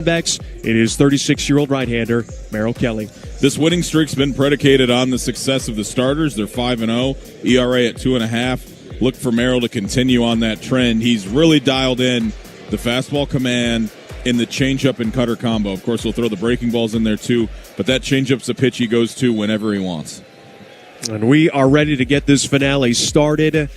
It is 36-year-old right-hander Merrill Kelly. This winning streak's been predicated on the success of the starters. They're 5-0, ERA at 2.5. Look for Merrill to continue on that trend. He's really dialed in the fastball command in the changeup and cutter combo. Of course, he'll throw the breaking balls in there too, but that changeup's a pitch he goes to whenever he wants. And we are ready to get this finale started.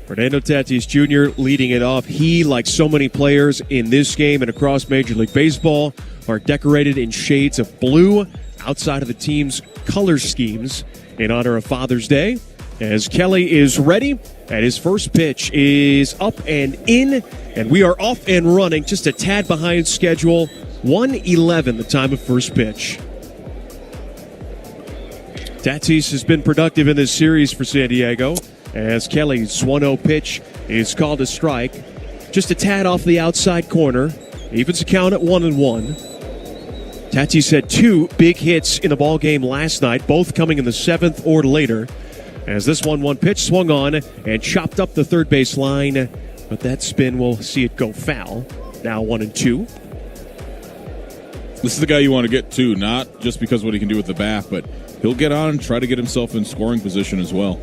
Fernando Tatis Jr. leading it off. He, like so many players in this game and across Major League Baseball, are decorated in shades of blue outside of the team's color schemes in honor of Father's Day. As Kelly is ready, and his first pitch is up and in, and we are off and running, just a tad behind schedule. 1:11 the time of first pitch. Tatis has been productive in this series for San Diego, as Kelly's 1-0 pitch is called a strike. Just a tad off the outside corner. Evens the count at 1-1. Tatis had two big hits in the ballgame last night, both coming in the seventh or later. As this 1-1 pitch swung on and chopped up the third base line, but that spin will see it go foul. Now 1-2. This is the guy you want to get to, not just because of what he can do with the bat, but he'll get on and try to get himself in scoring position as well.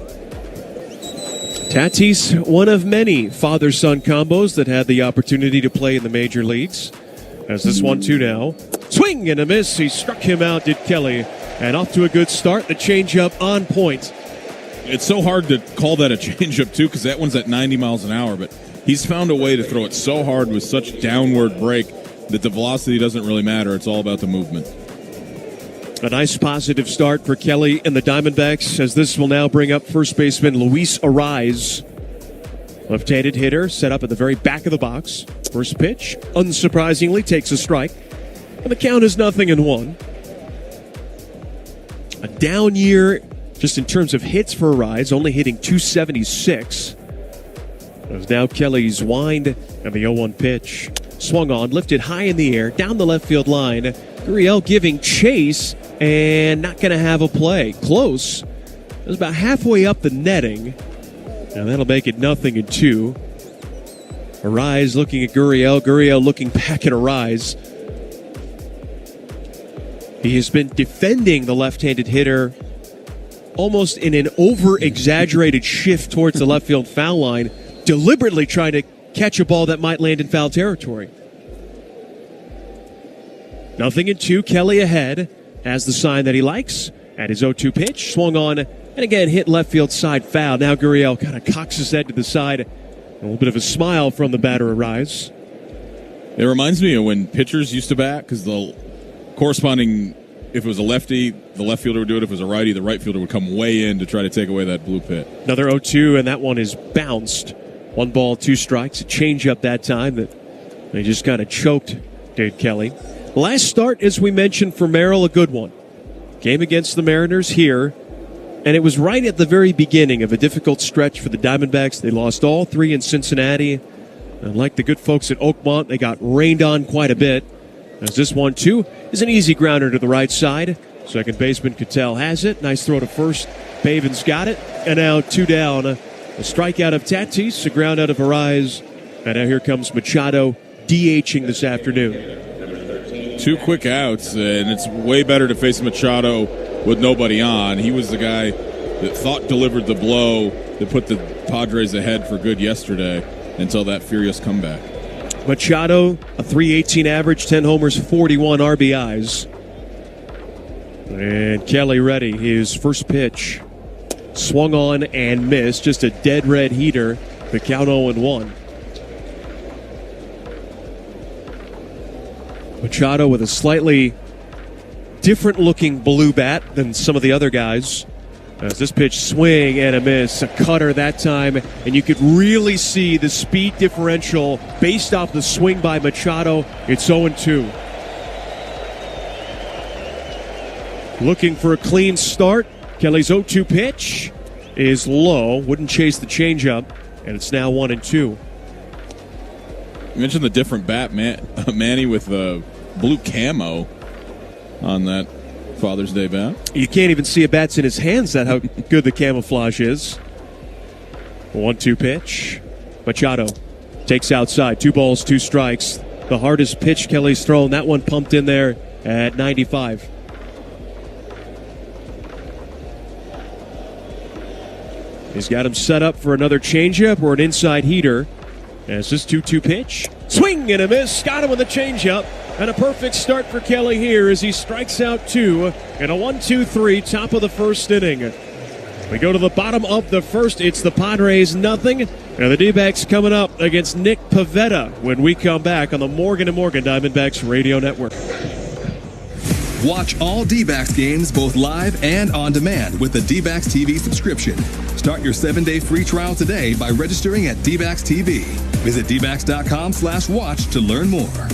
Tatis, one of many father-son combos that had the opportunity to play in the major leagues. As this 1-2 now. Swing and a miss. He struck him out, did Kelly. And off to a good start. The changeup on point. It's so hard to call that a changeup, too, because that one's at 90 miles an hour. But he's found a way to throw it so hard with such downward break that the velocity doesn't really matter. It's all about the movement. A nice positive start for Kelly and the Diamondbacks, as this will now bring up first baseman Luis Arraez. Left-handed hitter set up at the very back of the box. First pitch, unsurprisingly, takes a strike. And the count is 0-1. A down year just in terms of hits for Arraez, only hitting .276. As now Kelly's wind and the 0-1 pitch. Swung on, lifted high in the air, down the left field line. Gurriel giving chase and not going to have a play. Close. It was about halfway up the netting. Now that'll make it 0-2. Arraez looking at Gurriel. Gurriel looking back at Arraez. He has been defending the left-handed hitter almost in an over-exaggerated shift towards the left field foul line, deliberately trying to catch a ball that might land in foul territory. 0-2, Kelly ahead, has the sign that he likes. At his 0-2 pitch, swung on, and again hit left field side foul. Now Gurriel kind of cocks his head to the side. A little bit of a smile from the batter Arraez. It reminds me of when pitchers used to bat, because the corresponding, if it was a lefty, the left fielder would do it. If it was a righty, the right fielder would come way in to try to take away that blue pit. Another 0-2, and that one is bounced. 1 ball, 2 strikes. A changeup that time that they just kind of choked Dade Kelly. Last start, as we mentioned, for Merrill, a good one. Game against the Mariners here, and it was right at the very beginning of a difficult stretch for the Diamondbacks. They lost all 3 in Cincinnati. And like the good folks at Oakmont, they got rained on quite a bit. As this 1-2 is an easy grounder to the right side. Second baseman Cattell has it. Nice throw to first. Pavin's got it. And now 2 down. A strikeout of Tatis, a ground out of Arraez. And now here comes Machado DHing this afternoon. 2 quick outs, and it's way better to face Machado with nobody on. He was the guy that thought delivered the blow that put the Padres ahead for good yesterday until that furious comeback. Machado, a .318 average, 10 homers, 41 RBIs. And Kelly ready. His first pitch swung on and missed. Just a dead red heater. The count 0-1. Machado with a slightly different looking blue bat than some of the other guys. As this pitch, swing and a miss, a cutter that time, and you could really see the speed differential based off the swing by Machado. It's 0-2. Looking for a clean start. Kelly's 0-2 pitch is low, wouldn't chase the changeup, and it's now 1-2. You mentioned the different bat, Manny with the blue camo on that Father's Day bat. You can't even see a bat's in his hands. That's how good the camouflage is. 1-2 pitch. Machado takes outside. 2 balls, 2 strikes. the hardest pitch Kelly's thrown. That one pumped in there at 95. He's got him set up for another changeup or an inside heater. As this 2-2 pitch. Swing and a miss. Got him with a changeup. And a perfect start for Kelly here as he strikes out 2 in a 1-2-3, top of the first inning. We go to the bottom of the first. It's the Padres nothing. And the D-backs coming up against Nick Pivetta when we come back on the Morgan & Morgan Diamondbacks Radio Network. Watch all D-backs games both live and on demand with the D-backs TV subscription. Start your 7-day free trial today by registering at D-backs TV. Visit dbacks.com/watch to learn more.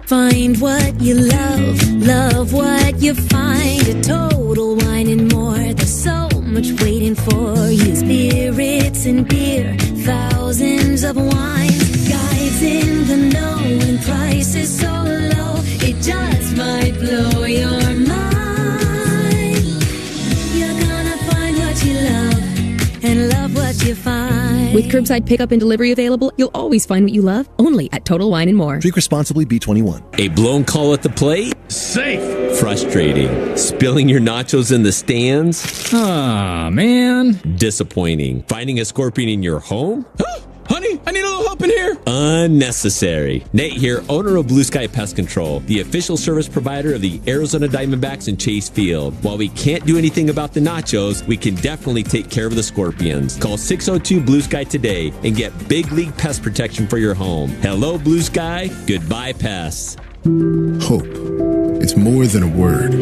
Find what you love what you find. A total wine and more. There's so much waiting for you. Spirits and beer, thousands of wines. Guides in the know and prices so low. It just might blow your mind. You're gonna find what you love and love what you find. With curbside pickup and delivery available, you'll always find what you love, only at Total Wine & More. Drink responsibly, B21. A blown call at the plate? Safe. Frustrating. Spilling your nachos in the stands? Ah, man. Disappointing. Finding a scorpion in your home? Honey, I need a little help in here. Unnecessary. Nate here, owner of Blue Sky Pest Control, the official service provider of the Arizona Diamondbacks in Chase Field. While we can't do anything about the nachos, we can definitely take care of the scorpions. Call 602 Blue Sky today and get big league pest protection for your home. Hello, Blue Sky. Goodbye, pests. Hope. It's more than a word.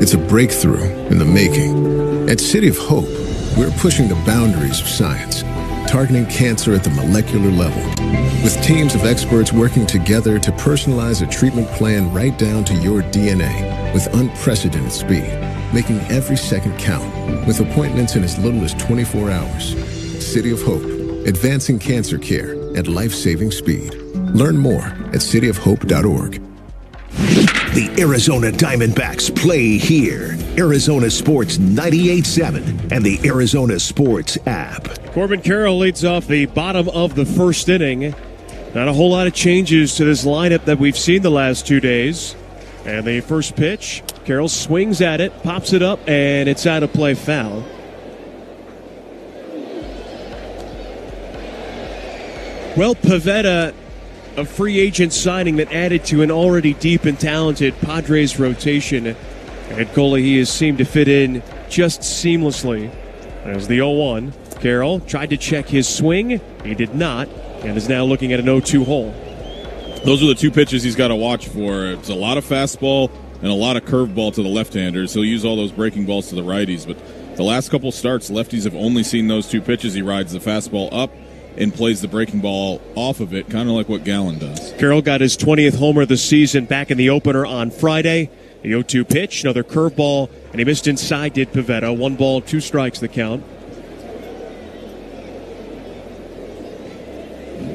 It's a breakthrough in the making. At City of Hope, we're pushing the boundaries of science, targeting cancer at the molecular level, with teams of experts working together to personalize a treatment plan right down to your DNA with unprecedented speed, making every second count, with appointments in as little as 24 hours. City of Hope, advancing cancer care at life-saving speed. Learn more at cityofhope.org. The Arizona Diamondbacks play here. Arizona Sports 98.7 and the Arizona Sports app. Corbin Carroll leads off the bottom of the first inning. Not a whole lot of changes to this lineup that we've seen the last 2 days. And the first pitch, Carroll swings at it, pops it up, and it's out of play, foul. Well, Pivetta, a free agent signing that added to an already deep and talented Padres rotation. And Coley, he has seemed to fit in just seamlessly. As the 0-1, Carroll tried to check his swing. He did not, and is now looking at an 0-2 hole. Those are the two pitches he's got to watch for. It's a lot of fastball and a lot of curveball to the left-handers. He'll use all those breaking balls to the righties. But the last couple starts, lefties have only seen those two pitches. He rides the fastball up and plays the breaking ball off of it, kind of like what Gallen does. Carroll got his 20th homer of the season back in the opener on Friday. The 0-2 pitch, another curveball, and he missed inside, did Pivetta. 1 ball, 2 strikes the count.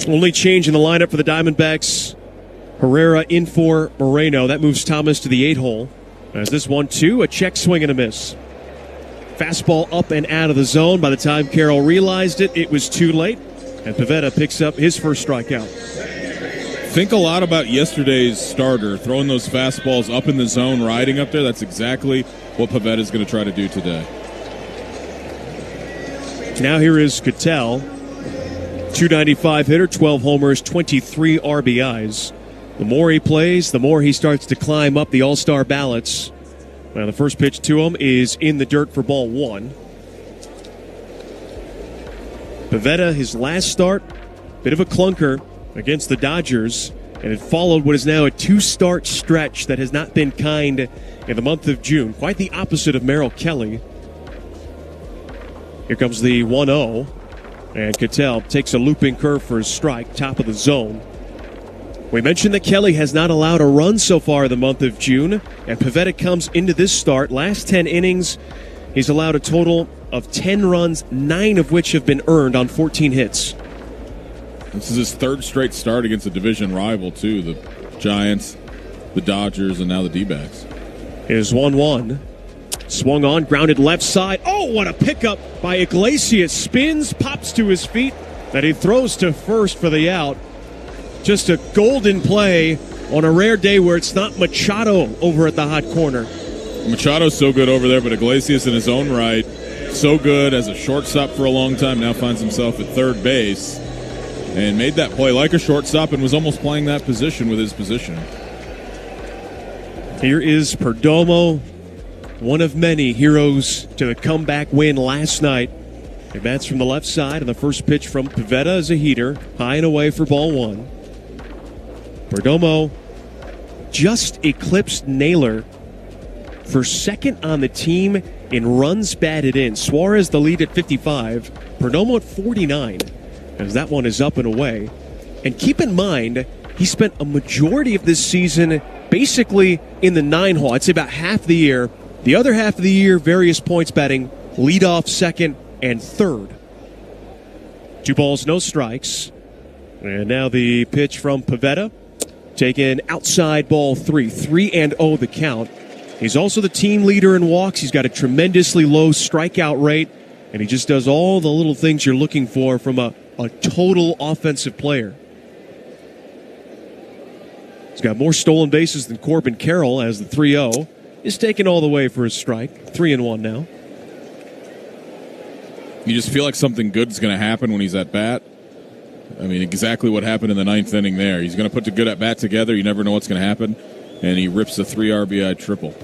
Only change in the lineup for the Diamondbacks. Herrera in for Moreno. That moves Thomas to the 8 hole. As this 1-2, a check swing and a miss. Fastball up and out of the zone. By the time Carroll realized it, it was too late. And Pivetta picks up his first strikeout. Think a lot about yesterday's starter, throwing those fastballs up in the zone, riding up there. That's exactly what Pivetta is going to try to do today. Now here is Cattell. 295 hitter, 12 homers, 23 RBIs. The more he plays, the more he starts to climb up the all-star ballots. Now the first pitch to him is in the dirt for ball 1. Pivetta, his last start, bit of a clunker against the Dodgers, and it followed what is now a 2-start stretch that has not been kind in the month of June. Quite the opposite of Merrill Kelly. Here comes the 1-0, and Cattell takes a looping curve for his strike, top of the zone. We mentioned that Kelly has not allowed a run so far in the month of June, and Pivetta comes into this start. Last 10 innings, he's allowed a total of 10 runs, 9 of which have been earned on 14 hits. This is his 3rd straight start against a division rival, too. The Giants, the Dodgers, and now the D-backs. Here's 1-1. Swung on, grounded left side. Oh, what a pickup by Iglesias. Spins, pops to his feet. That he throws to first for the out. just a golden play on a rare day where it's not Machado over at the hot corner. Machado's so good over there, but Iglesias in his own right, so good as a shortstop for a long time, now finds himself at third base and made that play like a shortstop and was almost playing that position with his positioning. Here is Perdomo, one of many heroes to the comeback win last night. He bats from the left side, and the first pitch from Pivetta is a heater, high and away for ball one. Perdomo just eclipsed Naylor for second on the team in runs batted in. Suarez the lead at 55, Perdomo at 49, as that one is up and away. And keep in mind, he spent a majority of this season basically in the 9 hole. I'd say about half the year. The other half of the year, various points batting, leadoff, second, and third. 2 balls, no strikes. And now the pitch from Pivetta. Taken outside ball 3. 3-0 the count. He's also the team leader in walks. He's got a tremendously low strikeout rate. And he just does all the little things you're looking for from a total offensive player. He's got more stolen bases than Corbin Carroll as the 3-0 is taken all the way for his strike. 3-1 now. You just feel like something good's going to happen when he's at bat. I mean, exactly what happened in the 9th inning there. He's going to put the good at bat together. You never know what's going to happen. And he rips the 3 RBI triple.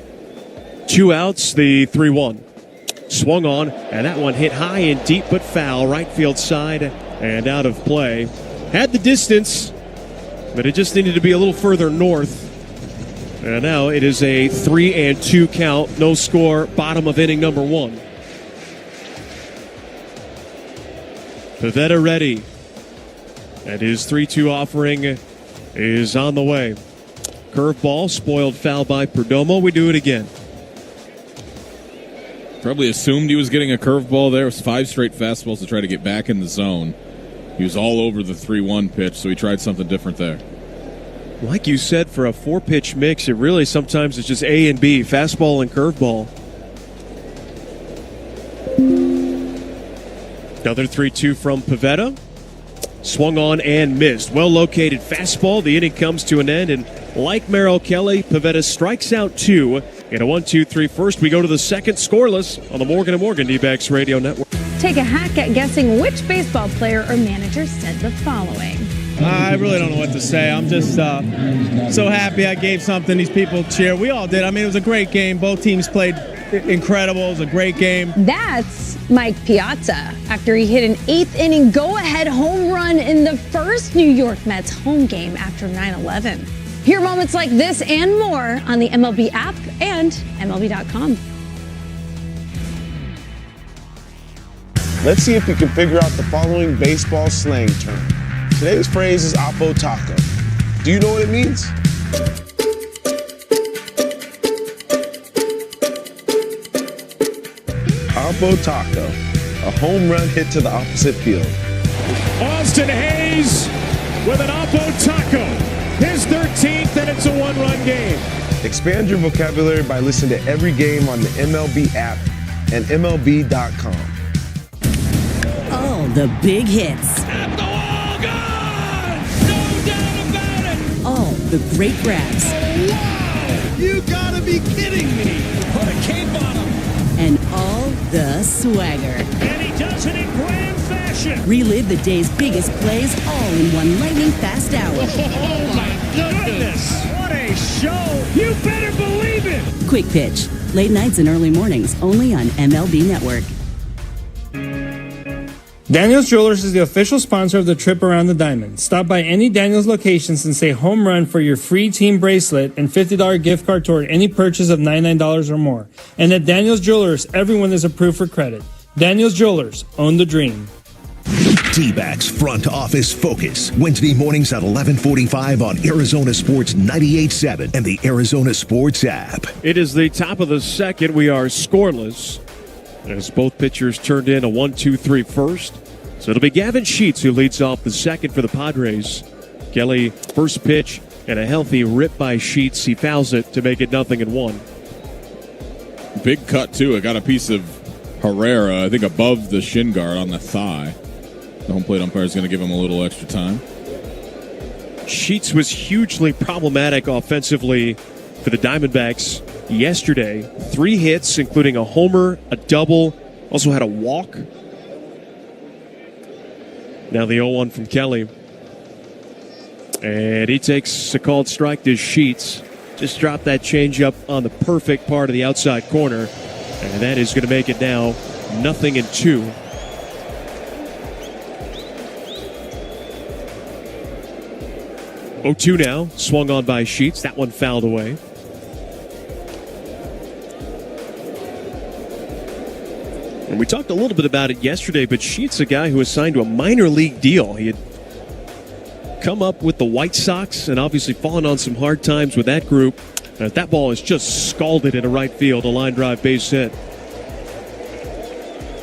2 outs, the 3-1. Swung on, and that one hit high and deep but foul. Right field side and out of play. Had the distance, but it just needed to be a little further north. And now it is a 3-2 count. No score, bottom of inning number 1. Pivetta ready. And his 3-2 offering is on the way. Curveball, spoiled foul by Perdomo. We do it again. Probably assumed he was getting a curveball there. It was 5 straight fastballs to try to get back in the zone. He was all over the 3-1 pitch, so he tried something different there. Like you said, for a 4-pitch mix, it really sometimes it's just A and B, fastball and curveball. Another 3-2 from Pivetta. Swung on and missed. Well-located fastball. The inning comes to an end, and like Merrill Kelly, Pivetta strikes out 2 in a 1-2-3 first. We go to the second, scoreless on the Morgan & Morgan D-backs Radio Network. Take a hack at guessing which baseball player or manager said the following. I really don't know what to say. I'm just so happy I gave something these people cheer. We all did. I mean, it was a great game. Both teams played incredible. It was a great game. That's Mike Piazza after he hit an 8th inning go-ahead home run in the first New York Mets home game after 9/11. Hear moments like this and more on the MLB app and MLB.com. Let's see if you can figure out the following baseball slang term. Today's phrase is Oppo Taco. Do you know what it means? Oppo Taco, a home run hit to the opposite field. Austin Hayes with an Oppo Taco. His 13th, and it's a 1-run game. Expand your vocabulary by listening to every game on the MLB app and MLB.com. All the big hits. At the wall, gone! No doubt about it! All the great grabs. Wow! You gotta be kidding me! Put a cape on him! And all the swagger. And he does it in grand fashion! Relive the day's biggest plays all in one lightning-fast hour. Oh my goodness! What a show! You better believe it! Quick Pitch. Late nights and early mornings only on MLB Network. Daniels Jewelers is the official sponsor of the trip around the diamond. Stop by any Daniels locations and say home run for your free team bracelet and $50 gift card toward any purchase of $99 or more. And at Daniels Jewelers, everyone is approved for credit. Daniels Jewelers, own the dream. D-backs Front Office Focus, Wednesday mornings at 11:45 on Arizona Sports 98.7 and the Arizona Sports app. It is the top of the second. We are scoreless as both pitchers turned in a 1-2-3 first. So it'll be Gavin Sheets who leads off the second for the Padres. Kelly, first pitch, and a healthy rip by Sheets. He fouls it to make it 0-1. Big cut, too. It got a piece of Herrera, I think, above the shin guard on the thigh. The home plate umpire is going to give him a little extra time. Sheets was hugely problematic offensively for the Diamondbacks yesterday. 3 hits, including a homer, a double, also had a walk. Now the 0-1 from Kelly. And he takes a called strike to Sheets. Just dropped that changeup on the perfect part of the outside corner. And that is going to make it now 0-2. Oh-2 now, swung on by Sheets. That one fouled away. And we talked a little bit about it yesterday, but Sheets, a guy who was signed to a minor league deal. He had come up with the White Sox and obviously fallen on some hard times with that group. And that ball is just scalded into right field, a line drive base hit.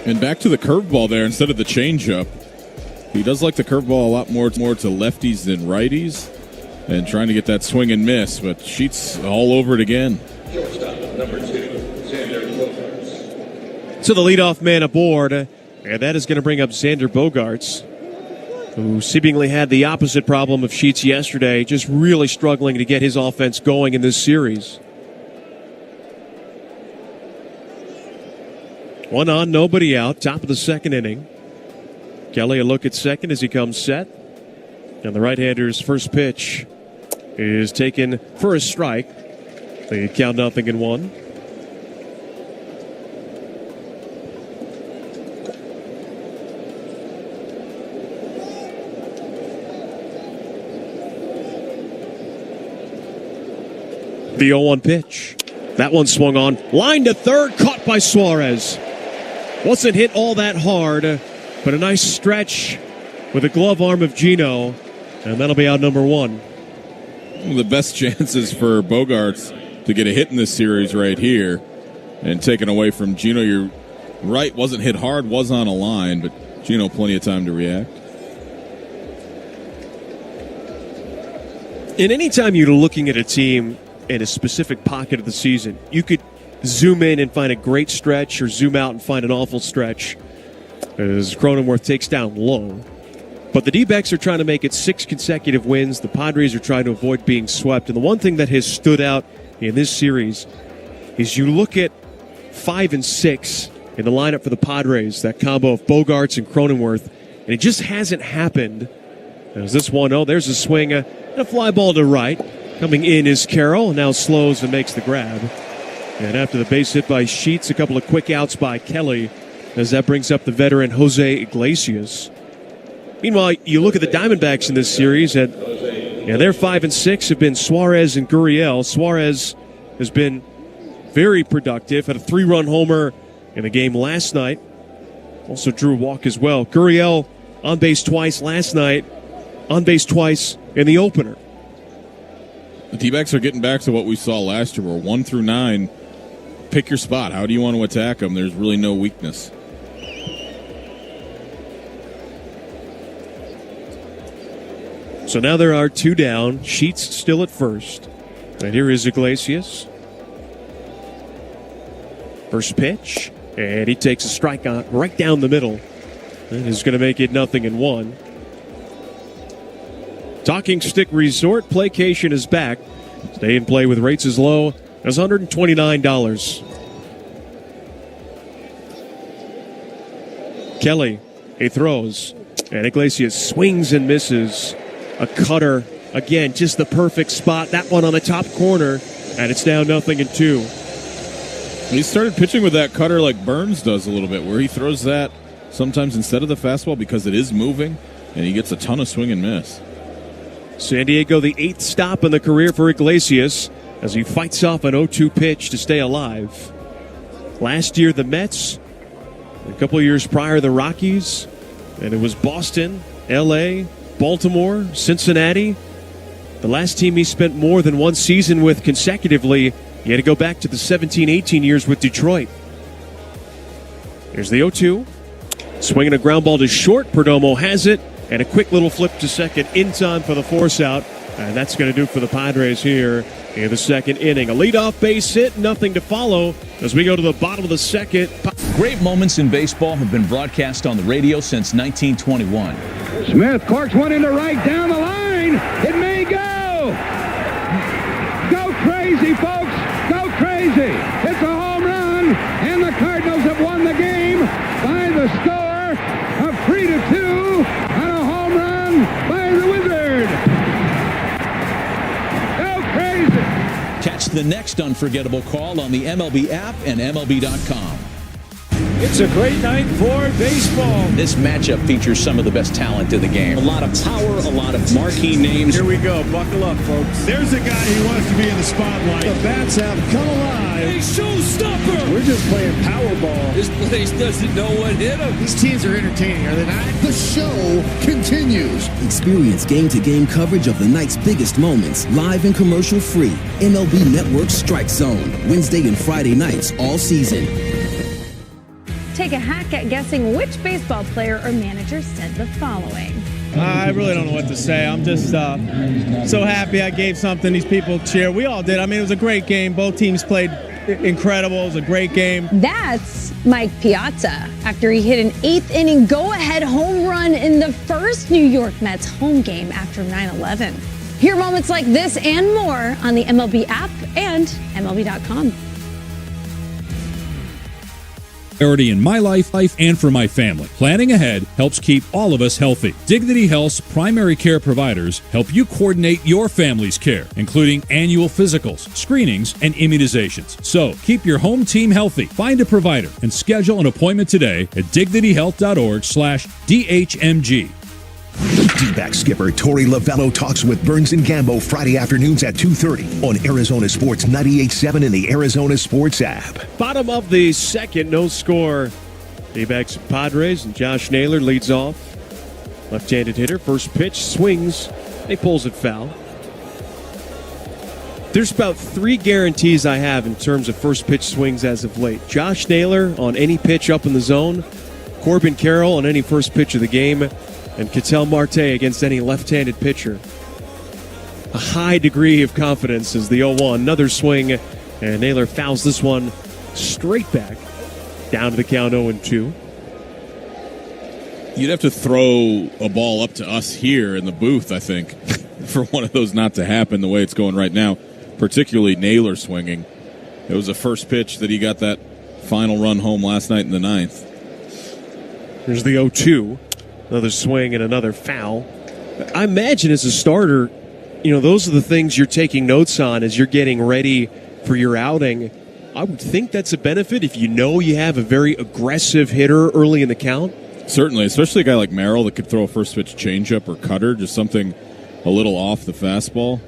And back to the curveball there instead of the changeup. He does like the curveball a lot more to lefties than righties, and trying to get that swing and miss, but Sheets all over it again. So the leadoff man aboard, and that is going to bring up Xander Bogaerts, who seemingly had the opposite problem of Sheets yesterday, just really struggling to get his offense going in this series. 1 on, nobody out, top of the second inning. Kelly a look at second as he comes set. And the right-hander's first pitch is taken for a strike. They count 0-1. The 0-1 pitch. That one swung on. Line to third, caught by Suarez. Wasn't hit all that hard, but a nice stretch with a glove arm of Gino, and that'll be out number 1. One of the best chances for Bogaerts to get a hit in this series right here, and taken away from Gino. You're right, wasn't hit hard, was on a line, but Gino plenty of time to react. And anytime you're looking at a team in a specific pocket of the season, you could zoom in and find a great stretch or zoom out and find an awful stretch as Cronenworth takes down low. But the D-backs are trying to make it 6 consecutive wins. The Padres are trying to avoid being swept. And the one thing that has stood out in this series is you look at 5 and 6 in the lineup for the Padres, that combo of Bogaerts and Cronenworth, and it just hasn't happened. As this 1-0, there's a swing, and a fly ball to right. Coming in is Carroll, now slows and makes the grab. And after the base hit by Sheets, a couple of quick outs by Kelly, as that brings up the veteran Jose Iglesias. Meanwhile, you look at the Diamondbacks in this series, and their 5 and 6 have been Suarez and Gurriel. Suarez has been very productive, had a 3-run homer in the game last night. Also drew a walk as well. Gurriel on base twice last night, on base twice in the opener. The D-backs are getting back to what we saw last year, where 1 through 9, pick your spot. How do you want to attack them? There's really no weakness. So now there are 2 down. Sheets still at first. And here is Iglesias. First pitch. And he takes a strike out right down the middle. And is going to make it 0-1. Talking Stick Resort, Playcation is back. Stay and play with rates as low as $129. Kelly, he throws. And Iglesias swings and misses. A cutter. Again, just the perfect spot. That one on the top corner. And it's now 0-2. He started pitching with that cutter like Burns does a little bit, where he throws that sometimes instead of the fastball because it is moving, and he gets a ton of swing and miss. San Diego, the 8th stop in the career for Iglesias as he fights off an 0-2 pitch to stay alive. Last year, the Mets. A couple of years prior, the Rockies. And it was Boston, L.A., Baltimore, Cincinnati. The last team he spent more than one season with consecutively, he had to go back to the 17-18 years with Detroit. Here's the 0-2. Swinging a ground ball to short. Perdomo has it. And a quick little flip to second in time for the force out. And that's going to do for the Padres here in the second inning. A leadoff base hit, nothing to follow as we go to the bottom of the second. Great moments in baseball have been broadcast on the radio since 1921. Smith corks one into right down the line. It may Go crazy, folks! Go crazy! It's a home run, and the Cardinals have won the game by the score of 3-2 on a home run by the Wizard. Go crazy! Catch the next unforgettable call on the MLB app and MLB.com. It's a great night for baseball. This matchup features some of the best talent in the game. A lot of power, a lot of marquee names. Here we go. Buckle up, folks. There's a guy who wants to be in the spotlight. The bats have come alive. A showstopper. We're just playing Powerball. This place doesn't know what hit them. These teams are entertaining, are they not? The show continues. Experience game-to-game coverage of the night's biggest moments, live and commercial-free. MLB Network Strike Zone, Wednesday and Friday nights all season. Take a hack at guessing which baseball player or manager said the following. I really don't know what to say. I'm just so happy I gave something these people cheer. We all did. I mean, it was a great game. Both teams played incredible. It was a great game. That's Mike Piazza after he hit an 8th inning go-ahead home run in the first New York Mets home game after 9/11. Hear moments like this and more on the MLB app and MLB.com. Priority in my life, and for my family. Planning ahead helps keep all of us healthy. Dignity Health's primary care providers help you coordinate your family's care, including annual physicals, screenings, and immunizations. So keep your home team healthy. Find a provider and schedule an appointment today at dignityhealth.org/DHMG. D-back skipper Torey Lavello talks with Burns and Gambo Friday afternoons at 2:30 on Arizona Sports 98.7 and the Arizona Sports app. Bottom of the second, no score. D-backs Padres, and Josh Naylor leads off. Left-handed hitter, first pitch, swings, he pulls it foul. There's about 3 guarantees I have in terms of first pitch swings as of late. Josh Naylor on any pitch up in the zone, Corbin Carroll on any first pitch of the game, and Ketel Marte against any left-handed pitcher. A high degree of confidence as the 0-1. Another swing, and Naylor fouls this one straight back. Down to the count 0-2. You'd have to throw a ball up to us here in the booth, I think, for one of those not to happen the way it's going right now, particularly Naylor swinging. It was a first pitch that he got that final run home last night in the 9th. There's the 0-2. Another swing and another foul. I imagine as a starter, those are the things you're taking notes on as you're getting ready for your outing. I would think that's a benefit if you know you have a very aggressive hitter early in the count. Certainly, especially a guy like Merrill that could throw a first pitch changeup or cutter, just something a little off the fastball.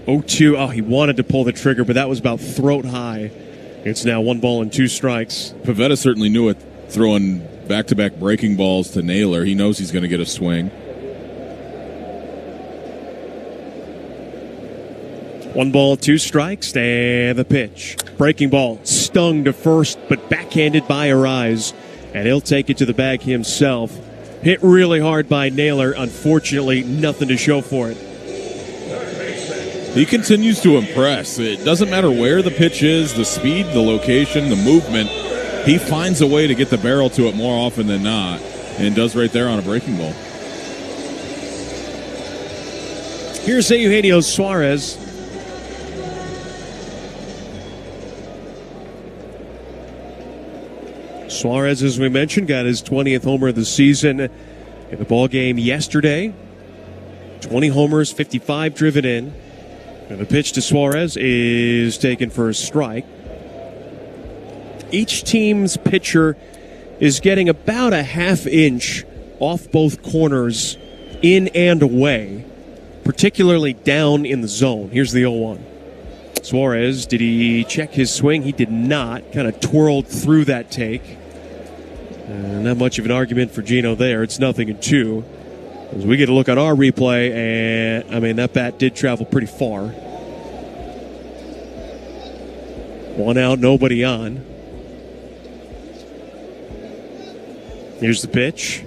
0-2. Oh, he wanted to pull the trigger, but that was about throat high. It's now 1 ball and 2 strikes. Pivetta certainly knew it, throwing back-to-back breaking balls to Naylor. He knows he's going to get a swing. 1 ball, 2 strikes, and the pitch. Breaking ball, stung to first, but backhanded by Arise. And he'll take it to the bag himself. Hit really hard by Naylor. Unfortunately, nothing to show for it. He continues to impress. It doesn't matter where the pitch is, the speed, the location, the movement. He finds a way to get the barrel to it more often than not, and does right there on a breaking ball. Here's Eugenio Suarez. Suarez, as we mentioned, got his 20th homer of the season in the ball game yesterday. 20 homers, 55 driven in. And the pitch to Suarez is taken for a strike. Each team's pitcher is getting about a half inch off both corners, in and away, particularly down in the zone. Here's the 0-1. Suarez, did he check his swing? He did not. Kind of twirled through that take. Not much of an argument for Gino there. It's 0-2. As we get a look at our replay, and that bat did travel pretty far. 1 out, nobody on. Here's the pitch.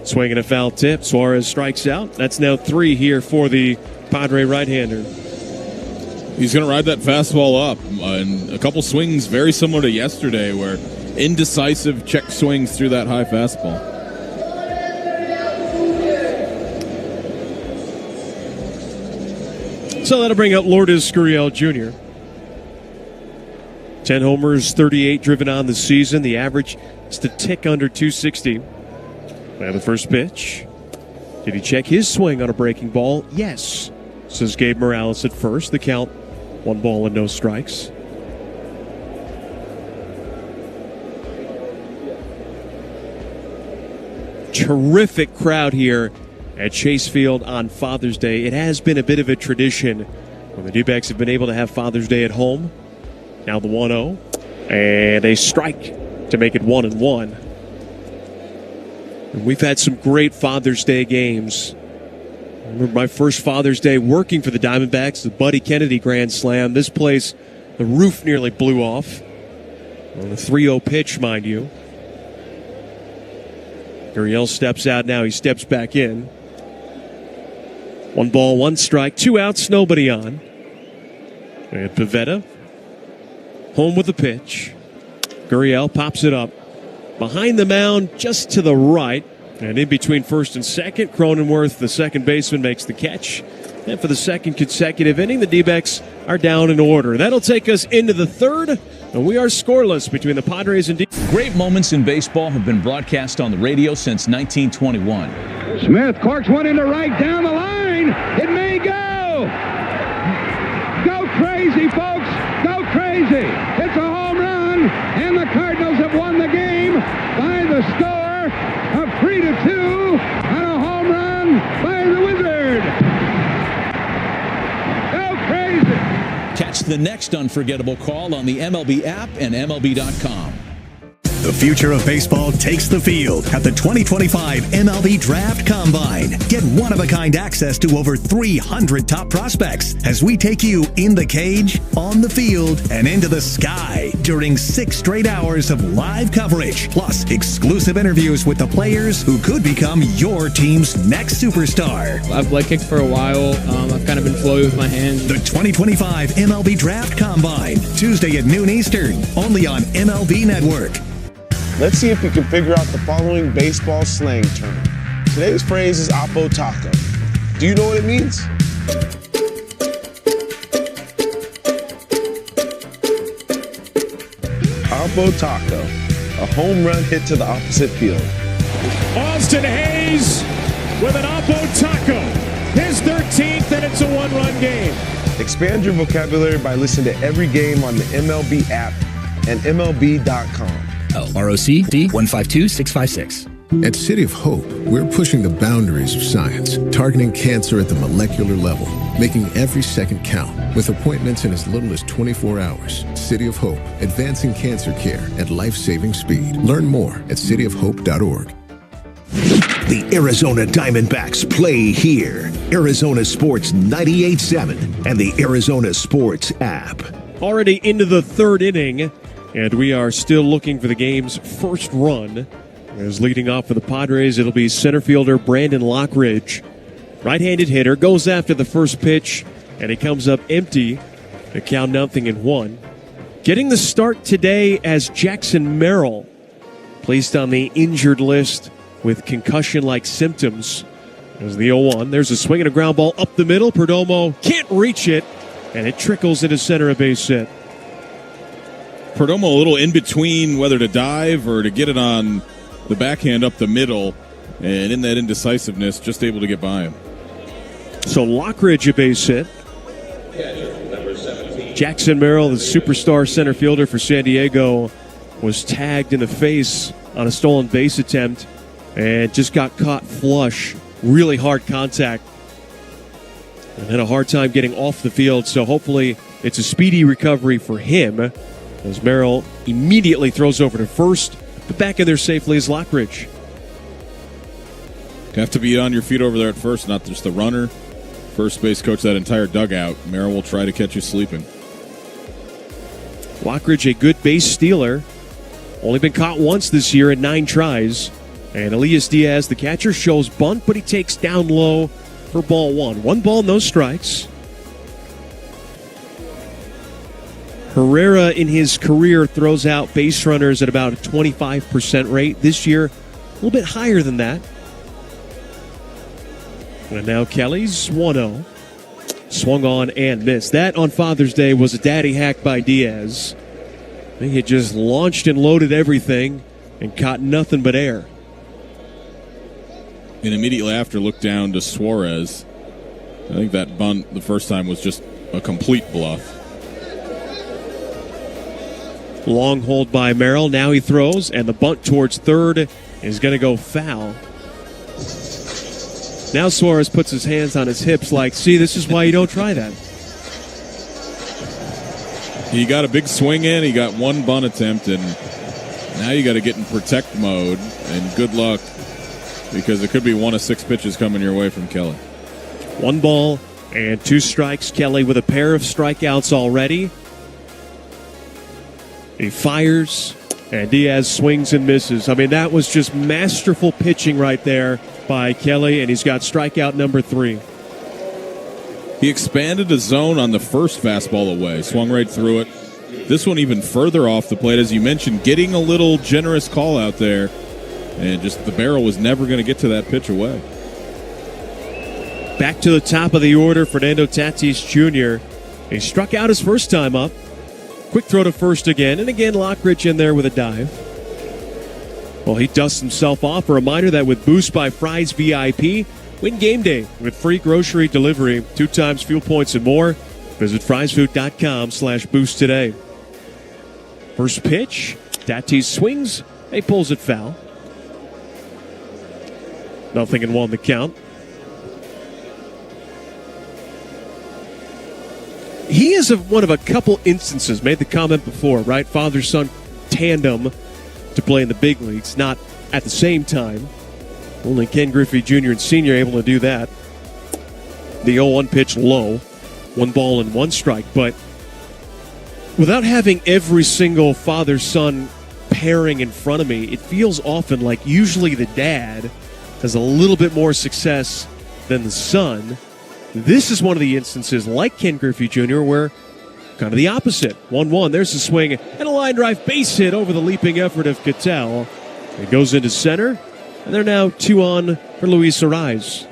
Swinging a foul tip. Suarez strikes out. That's now 3 here for the Padre right-hander. He's going to ride that fastball up. And a couple swings very similar to yesterday where indecisive check swings through that high fastball. So that'll bring up Lourdes Gurriel Jr. 10 homers, 38 driven on the season. The average is to tick under 260. Now the first pitch. Did he check his swing on a breaking ball? Yes, says Gabe Morales at first. The count, 1 ball and no strikes. Terrific crowd here at Chase Field on Father's Day. It has been a bit of a tradition when the D-backs have been able to have Father's Day at home. Now the 1-0, and a strike to make it 1-1. And we've had some great Father's Day games. I remember my first Father's Day working for the Diamondbacks, the Buddy Kennedy Grand Slam. This place, the roof nearly blew off. On a 3-0 pitch, mind you. Gurriel steps out now. He steps back in. 1 ball, 1 strike, 2 outs, nobody on. And Pivetta home with the pitch. Gurriel pops it up. Behind the mound, just to the right. And in between first and second, Cronenworth, the second baseman, makes the catch. And for the second consecutive inning, the D-backs are down in order. That'll take us into the third. And we are scoreless between the Padres and Great moments in baseball have been broadcast on the radio since 1921. Smith corks one into right down the line. It may go. Go crazy, folks. Go crazy. It's a home run, and the Cardinals have won the game by the score of 3-2 on a home run by the Wizard. Go crazy. Catch the next unforgettable call on the MLB app and MLB.com. The future of baseball takes the field at the 2025 MLB Draft Combine. Get one-of-a-kind access to over 300 top prospects as we take you in the cage, on the field, and into the sky during 6 straight hours of live coverage, plus exclusive interviews with the players who could become your team's next superstar. I've leg kicked for a while. I've kind of been flowy with my hands. The 2025 MLB Draft Combine, Tuesday at noon Eastern, only on MLB Network. Let's see if we can figure out the following baseball slang term. Today's phrase is Oppo Taco. Do you know what it means? Oppo Taco, a home run hit to the opposite field. Austin Hayes with an Oppo Taco. His 13th, and it's a 1-run game. Expand your vocabulary by listening to every game on the MLB app and MLB.com. ROC D152656. At City of Hope, we're pushing the boundaries of science, targeting cancer at the molecular level, making every second count, with appointments in as little as 24 hours. City of Hope, advancing cancer care at life-saving speed. Learn more at cityofhope.org. The Arizona Diamondbacks play here. Arizona Sports 98.7 and the Arizona Sports app. Already into the third inning, and we are still looking for the game's first run. As leading off for the Padres, it'll be center fielder Brandon Lockridge. Right-handed hitter, goes after the first pitch, and he comes up empty. The count 0-1. Getting the start today as Jackson Merrill, placed on the injured list with concussion-like symptoms. As the 0-1, there's a swing and a ground ball up the middle. Perdomo can't reach it, and it trickles into center, a base hit. Perdomo a little in between whether to dive or to get it on the backhand up the middle, and in that indecisiveness, just able to get by him. So Lockridge a base hit. Jackson Merrill, the superstar center fielder for San Diego, was tagged in the face on a stolen base attempt and just got caught flush. Really hard contact. And had a hard time getting off the field, so hopefully it's a speedy recovery for him, as Merrill immediately throws over to first, but back in there safely is Lockridge. Have to be on your feet over there at first, not just the runner. First base coach, that entire dugout. Merrill will try to catch you sleeping. Lockridge, a good base stealer. Only been caught once this year in 9 tries. And Elias Diaz, the catcher, shows bunt, but he takes down low for ball 1. 1 ball, no strikes. Herrera in his career throws out base runners at about a 25% rate. This year, a little bit higher than that. And now Kelly's 1-0. swung on and missed. That on Father's Day was a daddy hack by Diaz. He had just launched and loaded everything and caught nothing but air. And immediately after, looked down to Suarez. I think that bunt the first time was just a complete bluff. Long hold by Merrill. Now he throws, and the bunt towards third is going to go foul. Now Suarez puts his hands on his hips like, see, this is why you don't try that. He got a big swing in. He got one bunt attempt, and now you got to get in protect mode, and good luck, because it could be 1 of 6 pitches coming your way from Kelly. 1 ball and 2 strikes. Kelly with a pair of strikeouts already. He fires, and Diaz swings and misses. I mean, that was just masterful pitching right there by Kelly, and he's got strikeout number 3. He expanded the zone on the first fastball away, swung right through it. This one even further off the plate, as you mentioned, getting a little generous call out there, and just the barrel was never going to get to that pitch away. Back to the top of the order, Fernando Tatis Jr. He struck out his first time up. Quick throw to first again, and again Lockridge in there with a dive. Well, he dusts himself off. A reminder that with Boost by Fry's VIP, win game day with free grocery delivery, 2 times fuel points and more. Visit friesfood.com/boost today. First pitch, Tatis swings, he pulls it foul. 0-1 the count. He is one of a couple instances, made the comment before, right? Father-son tandem to play in the big leagues, not at the same time. Only Ken Griffey Jr. and Sr. able to do that. The 0-1 pitch low, 1 ball and 1 strike. But without having every single father-son pairing in front of me, it feels often like usually the dad has a little bit more success than the son. This is one of the instances, like Ken Griffey Jr., where kind of the opposite. 1-1, there's a swing and a line drive base hit over the leaping effort of Cattell. It goes into center, and they're now 2 on for Luis Arraez.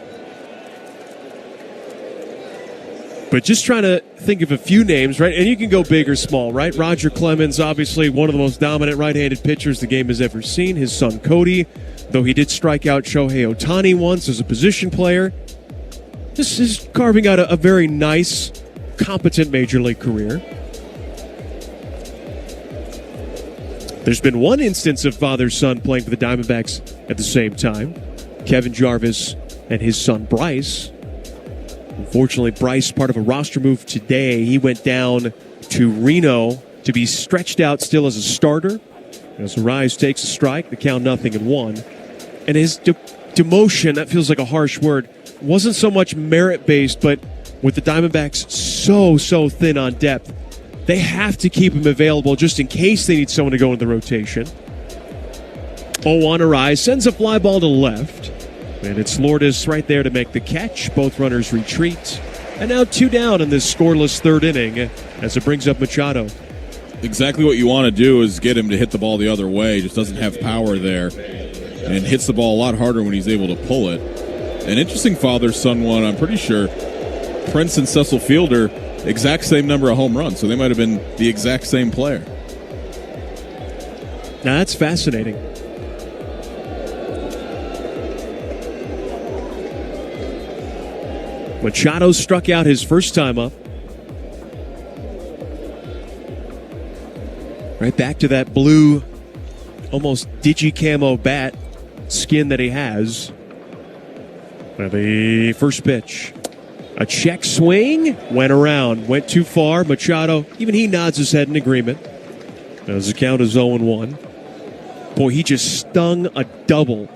But just trying to think of a few names, right? And you can go big or small, right? Roger Clemens, obviously one of the most dominant right-handed pitchers the game has ever seen. His son Cody, though he did strike out Shohei Ohtani once as a position player. This is carving out a very nice, competent major league career. There's been one instance of father-son playing for the Diamondbacks at the same time. Kevin Jarvis and his son Bryce. Unfortunately, Bryce, part of a roster move today, he went down to Reno to be stretched out still as a starter. As Arraez takes a strike, the count 0-1. And his demotion, that feels like a harsh word, wasn't so much merit-based, but with the Diamondbacks so thin on depth, they have to keep him available just in case they need someone to go in the rotation. 0-1 Arraez sends a fly ball to left. And it's Lourdes right there to make the catch. Both runners retreat. And now 2 down in this scoreless third inning as it brings up Machado. Exactly what you want to do is get him to hit the ball the other way. Just doesn't have power there. And hits the ball a lot harder when he's able to pull it. An interesting father-son one, I'm pretty sure. Prince and Cecil Fielder, exact same number of home runs. So they might have been the exact same player. Now that's fascinating. Machado struck out his first time up. Right back to that blue, almost digi-camo bat skin that he has. And the first pitch. A check swing, went around, went too far. Machado, even he nods his head in agreement. As the count is 0-1. Boy, he just stung a double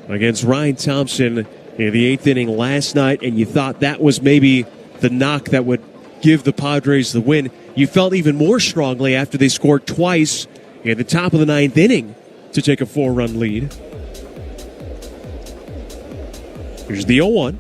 against Ryan Thompson in the 8th inning last night, and you thought that was maybe the knock that would give the Padres the win. You felt even more strongly after they scored twice in the top of the 9th inning to take a 4-run lead. Here's the 0-1.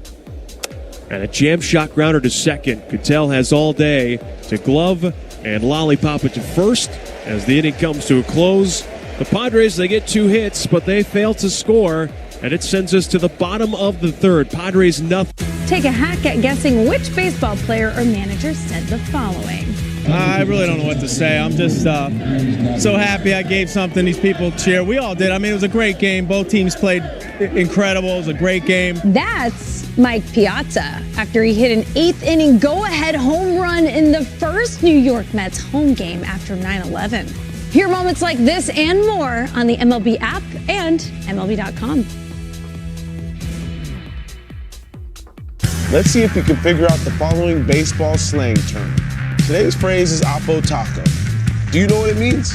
And a jam shot grounder to second. Cattell has all day to glove and lollipop it to first as the inning comes to a close. The Padres, they get 2 hits, but they fail to score. And it sends us to the bottom of the third. Padres nothing. Take a hack at guessing which baseball player or manager said the following. I really don't know what to say. I'm just so happy I gave something these people cheer. We all did. I mean, it was a great game. Both teams played incredible. It was a great game. That's Mike Piazza after he hit an 8th inning go-ahead home run in the first New York Mets home game after 9/11. Hear moments like this and more on the MLB app and MLB.com. Let's see if you can figure out the following baseball slang term. Today's phrase is Oppo Taco. Do you know what it means?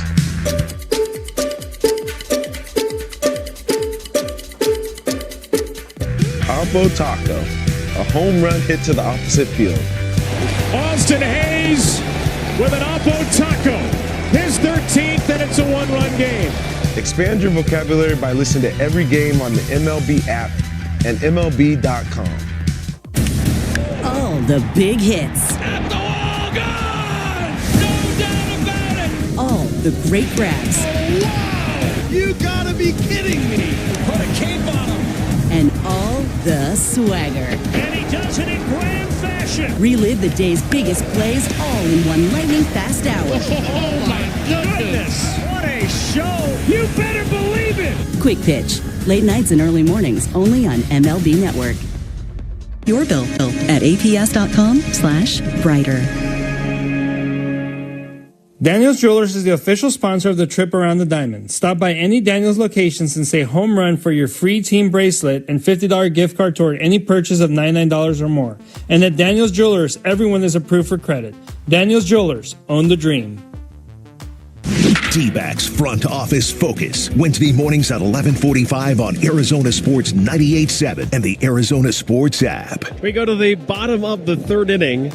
Oppo Taco, a home run hit to the opposite field. Austin Hayes with an Oppo Taco. His 13th, and it's a one-run game. Expand your vocabulary by listening to every game on the MLB app and MLB.com. All the big hits. At the wall, gone! No doubt about it! All the great grabs. Oh, wow! You gotta be kidding me! Put a cape on him! And all the swagger. And he does it in grand fashion! Relive the day's biggest plays all in one lightning-fast hour. Oh, my goodness! What a show! You better believe it! Quick Pitch. Late nights and early mornings only on MLB Network. Your bill at aps.com/brighter. Daniels Jewelers is the official sponsor of the trip around the diamond. Stop by any Daniels locations and say home run for your free team bracelet and $50 gift card toward any purchase of $99 or more. And at Daniels Jewelers, everyone is approved for credit. Daniels Jewelers, own the dream. D-backs Front Office Focus. Wednesday mornings at 11:45 on Arizona Sports 98.7 and the Arizona Sports app. We go to the bottom of the third inning.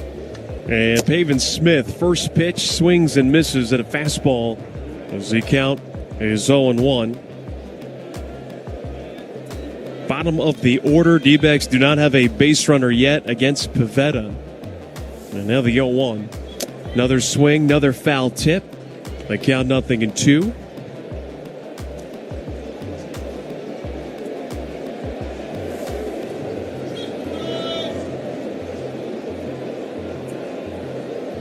And Pavin Smith, first pitch, swings and misses at a fastball. As the count is 0-1. Bottom of the order. D-backs do not have a base runner yet against Pivetta. And now the 0-1. Another swing, another foul tip. They count 0-2.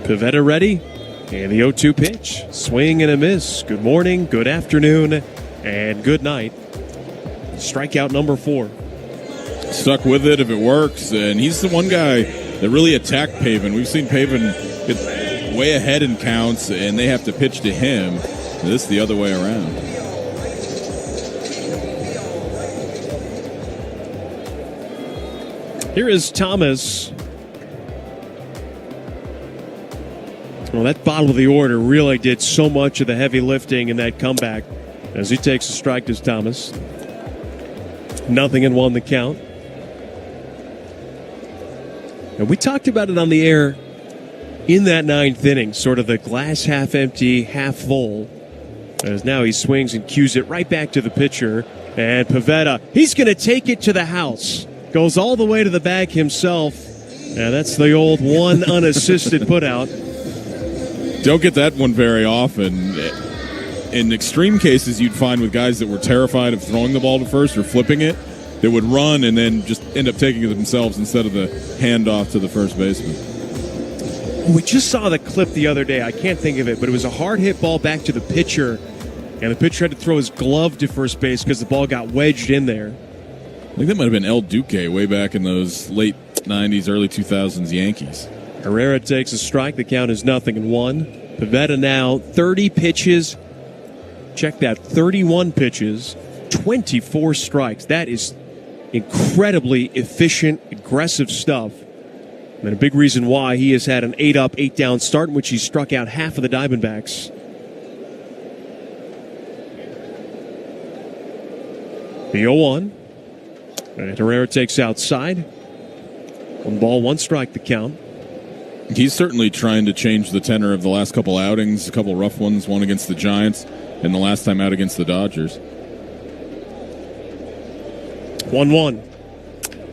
Pivetta ready. And the 0-2 pitch. Swing and a miss. Good morning, good afternoon, and good night. Strikeout number 4. Stuck with it if it works. And he's the one guy that really attacked Pavin. We've seen Pavin get way ahead in counts, and they have to pitch to him. This is the other way around. Here is Thomas. Well, that bottom of the order really did so much of the heavy lifting in that comeback. As he takes a strike to Thomas. 0-1 the count. And we talked about it on the air in that 9th inning, sort of the glass half empty, half full. As now he swings and cues it right back to the pitcher. And Pivetta, he's going to take it to the house. Goes all the way to the bag himself. And that's the old one unassisted putout. Don't get that one very often. In extreme cases, you'd find with guys that were terrified of throwing the ball to first or flipping it, they would run and then just end up taking it themselves instead of the handoff to the first baseman. We just saw the clip the other day. I can't think of it, but it was a hard hit ball back to the pitcher, and the pitcher had to throw his glove to first base because the ball got wedged in there. I think that might have been El Duque way back in those late 90s, early 2000s Yankees. Herrera takes a strike. The count is 0-1. Pivetta now 30 pitches. Check that, 31 pitches, 24 strikes. That is incredibly efficient, aggressive stuff. And a big reason why he has had an 8-up, 8-down start in which he struck out half of the Diamondbacks. The 0-1. And Herrera takes outside. 1 ball, 1 strike the count. He's certainly trying to change the tenor of the last couple outings, a couple rough ones, one against the Giants and the last time out against the Dodgers. 1-1.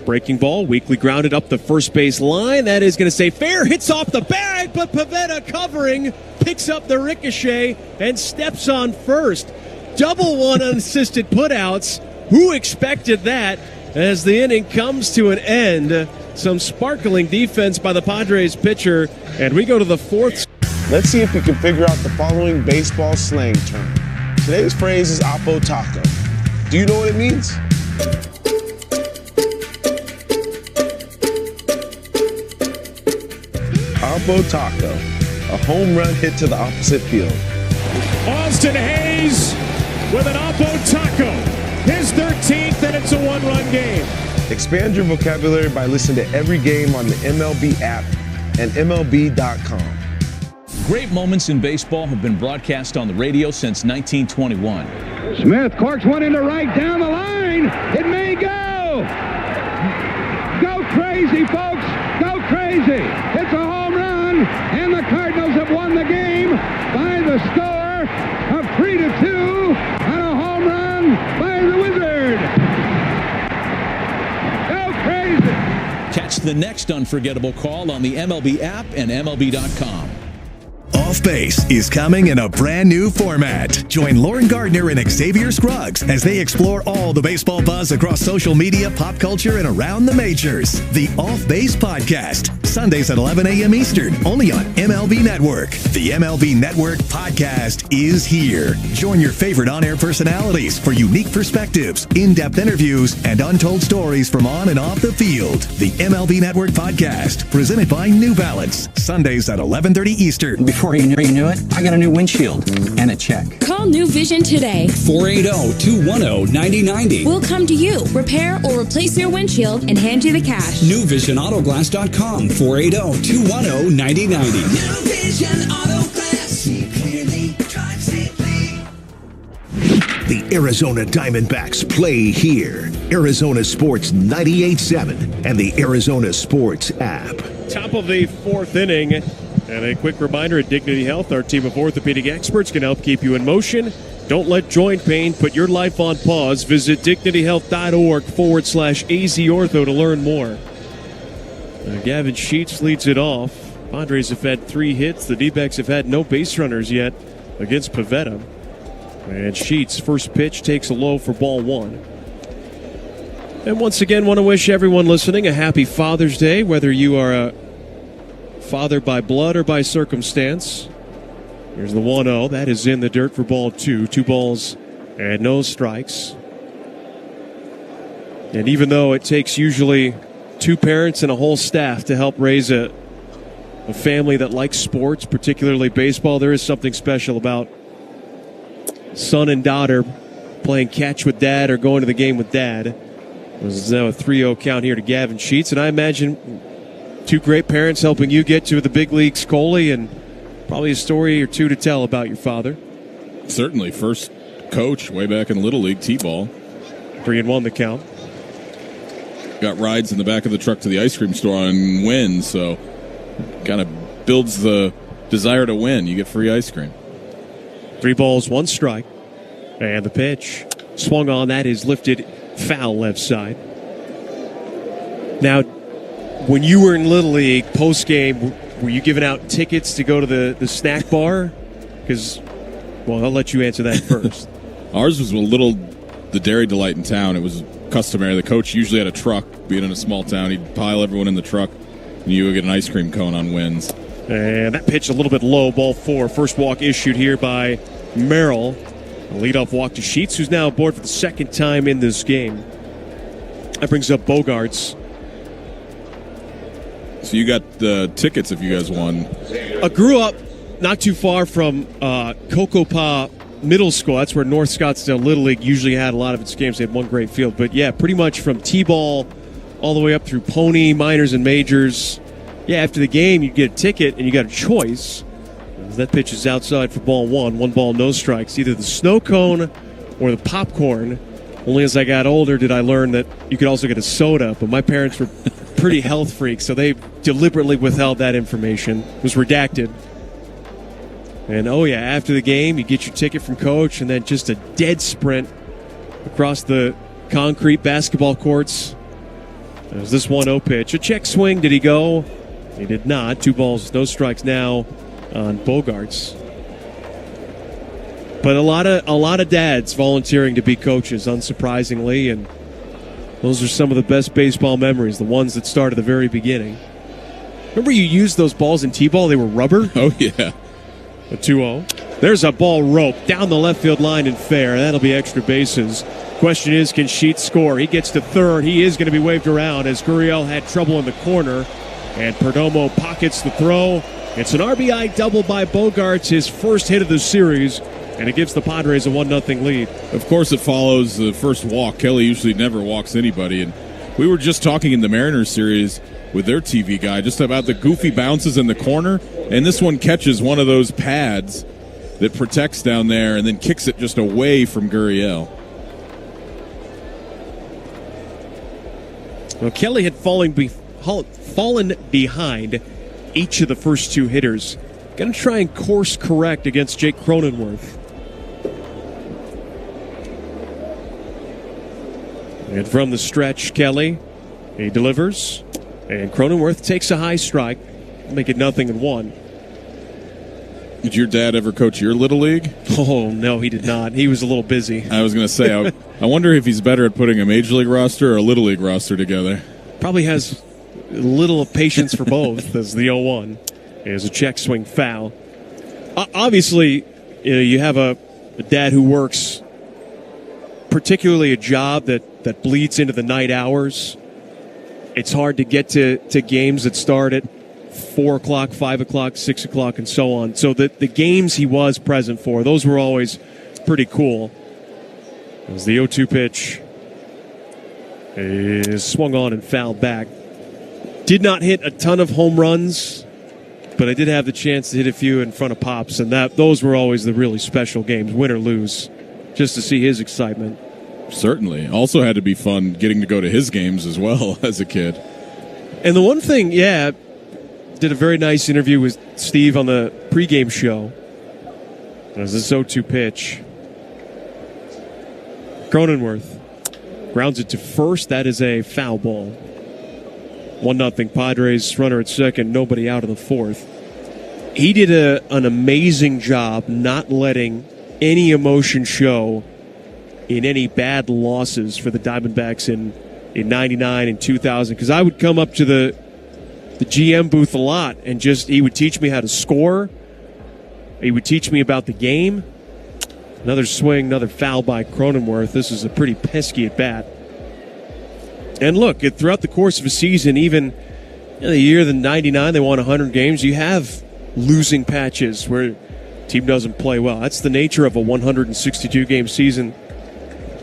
Breaking ball, weakly grounded up the first base line. That is going to stay fair. Hits off the bag, but Pivetta covering, picks up the ricochet, and steps on first. Double one unassisted putouts. Who expected that? As the inning comes to an end, some sparkling defense by the Padres pitcher, and we go to the fourth. Let's see if you can figure out the following baseball slang term. Today's phrase is Oppo Taco. Do you know what it means? Oppo Taco, a home run hit to the opposite field. Austin Hayes with an Oppo Taco. His 13th, and it's a one-run game. Expand your vocabulary by listening to every game on the MLB app and MLB.com. Great moments in baseball have been broadcast on the radio since 1921. Smith corks one into right down the line. It may go. Go crazy, folks. Go crazy. It's a home run, and the Cardinals have won the game by the score of 3-2 on a home run by the Wizard. Go crazy. Catch the next unforgettable call on the MLB app and MLB.com. Off Base is coming in a brand new format. Join Lauren Gardner and Xavier Scruggs as they explore all the baseball buzz across social media, pop culture, and around the majors. The Off Base Podcast, Sundays at 11 a.m. Eastern, only on MLB Network. The MLB Network Podcast is here. Join your favorite on-air personalities for unique perspectives, in-depth interviews, and untold stories from on and off the field. The MLB Network Podcast, presented by New Balance, Sundays at 11:30 Eastern. Before you knew it, I got a new windshield and a check. Call New Vision today. 480-210-9090. We'll come to you, repair or replace your windshield, and hand you the cash. NewVisionAutoglass.com. 480-210-9090. New Vision Autoglass. See clearly, drive safely. The Arizona Diamondbacks play here. Arizona Sports 98.7 and the Arizona Sports app. Top of the fourth inning. And a quick reminder, at Dignity Health, our team of orthopedic experts can help keep you in motion. Don't let joint pain put your life on pause. Visit dignityhealth.org/AZOrtho to learn more. Gavin Sheets leads it off. Padres have had 3 hits. The D-backs have had no base runners yet against Pivetta. And Sheets' first pitch takes a low for ball 1. And once again, want to wish everyone listening a happy Father's Day, whether you are a father by blood or by circumstance. Here's the 1-0. That is in the dirt for ball 2. 2 balls and no strikes. And even though it takes usually 2 parents and a whole staff to help raise a family that likes sports, particularly baseball, there is something special about son and daughter playing catch with dad or going to the game with dad. There's now a 3-0 count here to Gavin Sheets, and I imagine 2 great parents helping you get to the big leagues, Coley, and probably a story or 2 to tell about your father. Certainly. First coach way back in Little League T-ball. 3-1 the count. Got rides in the back of the truck to the ice cream store and wins, so kind of builds the desire to win. You get free ice cream. 3 balls, 1 strike. And the pitch swung on. That is lifted foul left side. Now, when you were in Little League post-game, were you giving out tickets to go to the snack bar? Because, well, I'll let you answer that first. Ours was the Dairy Delight in town. It was customary. The coach usually had a truck. Being in a small town, he'd pile everyone in the truck, and you would get an ice cream cone on wins. And that pitch a little bit low, ball 4. First walk issued here by Merrill. A leadoff walk to Sheets, who's now aboard for the second time in this game. That brings up Bogarts. So you got the tickets if you guys won. I grew up not too far from Cocopah Middle School. That's where North Scottsdale Little League usually had a lot of its games. They had one great field. But, yeah, pretty much from T-ball all the way up through Pony, minors, and majors. Yeah, after the game, you get a ticket and you got a choice. That pitch is outside for ball 1. 1 ball, no strikes. Either the snow cone or the popcorn. Only as I got older did I learn that you could also get a soda. But my parents were pretty health freaks, so they deliberately withheld that information. It was redacted. And, oh, yeah, after the game, you get your ticket from coach, and then just a dead sprint across the concrete basketball courts. There's this 1-0 pitch. A check swing. Did he go? He did not. 2 balls, no strikes now on Bogarts. But a lot of dads volunteering to be coaches, unsurprisingly, and those are some of the best baseball memories, the ones that start at the very beginning. Remember you used those balls in T-ball? They were rubber? Oh, yeah. A 2-0. There's a ball roped down the left field line and fair. That'll be extra bases. Question is, can Sheets score? He gets to third. He is going to be waved around as Gurriel had trouble in the corner. And Perdomo pockets the throw. It's an RBI double by Bogaerts, his first hit of the series, and it gives the Padres a 1-0 lead. Of course, it follows the first walk. Kelly usually never walks anybody. And we were just talking in the Mariners series with their TV guy just about the goofy bounces in the corner. And this one catches one of those pads that protects down there and then kicks it just away from Gurriel. Well, Kelly had fallen behind each of the first two hitters. Going to try and course correct against Jake Cronenworth. And from the stretch, Kelly, he delivers. And Cronenworth takes a high strike. Make it 0-1. Did your dad ever coach your Little League? Oh, no, he did not. He was a little busy. I was going to say, I wonder if he's better at putting a Major League roster or a Little League roster together. Probably has little patience for both as the 0-1 is a check swing foul. Obviously, you have a dad who works particularly a job that bleeds into the night hours. It's hard to get to games that start at 4 o'clock, 5 o'clock, 6 o'clock, and so on. So the games he was present for, those were always pretty cool. As the 0-2 pitch is swung on and fouled back. Did not hit a ton of home runs, but I did have the chance to hit a few in front of Pops, and those were always the really special games, win or lose, just to see his excitement. Certainly. Also had to be fun getting to go to his games as well as a kid. And the one thing, did a very nice interview with Steve on the pregame show. As this 0-2 pitch. Cronenworth grounds it to first. That is a foul ball. 1-0 Padres, runner at second, nobody out of the fourth. He did an amazing job not letting any emotion show in any bad losses for the Diamondbacks in 99 and 2000, because I would come up to the GM booth a lot and he would teach me how to score. He would teach me about the game. Another swing, another foul by Cronenworth. This is a pretty pesky at bat. And look, throughout the course of a season, even the year of the 99, they won 100 games, you have losing patches where the team doesn't play well. That's the nature of a 162-game season.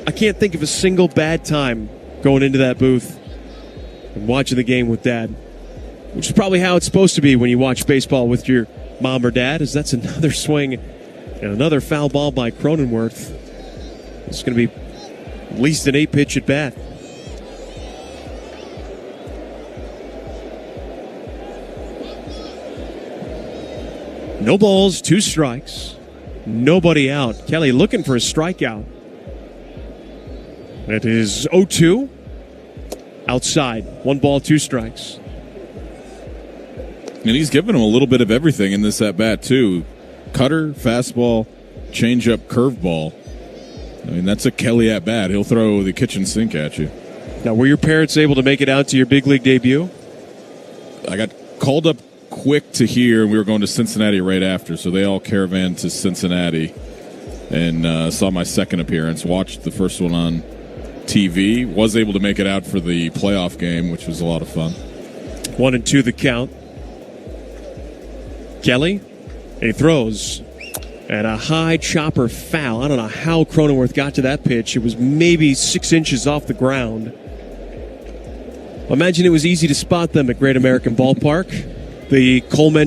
I can't think of a single bad time going into that booth and watching the game with Dad, which is probably how it's supposed to be when you watch baseball with your mom or dad, as that's another swing and another foul ball by Cronenworth. It's going to be at least an 8-pitch at bat. No balls, 2 strikes, nobody out. Kelly looking for a strikeout. It is 0-2. Outside. 1 ball, 2 strikes. And he's given him a little bit of everything in this at-bat, too. Cutter, fastball, changeup, curveball. I mean, that's a Kelly at-bat. He'll throw the kitchen sink at you. Now, were your parents able to make it out to your big league debut? I got called up quick to here, and we were going to Cincinnati right after, so they all caravaned to Cincinnati and saw my second appearance, watched the first one on TV, was able to make it out for the playoff game, which was a lot of fun. 1-2 the count. Kelly, he throws, and a high chopper foul. I don't know how Cronenworth got to that pitch. It was maybe 6 inches off the ground. Imagine it was easy to spot them at Great American Ballpark. The Coleman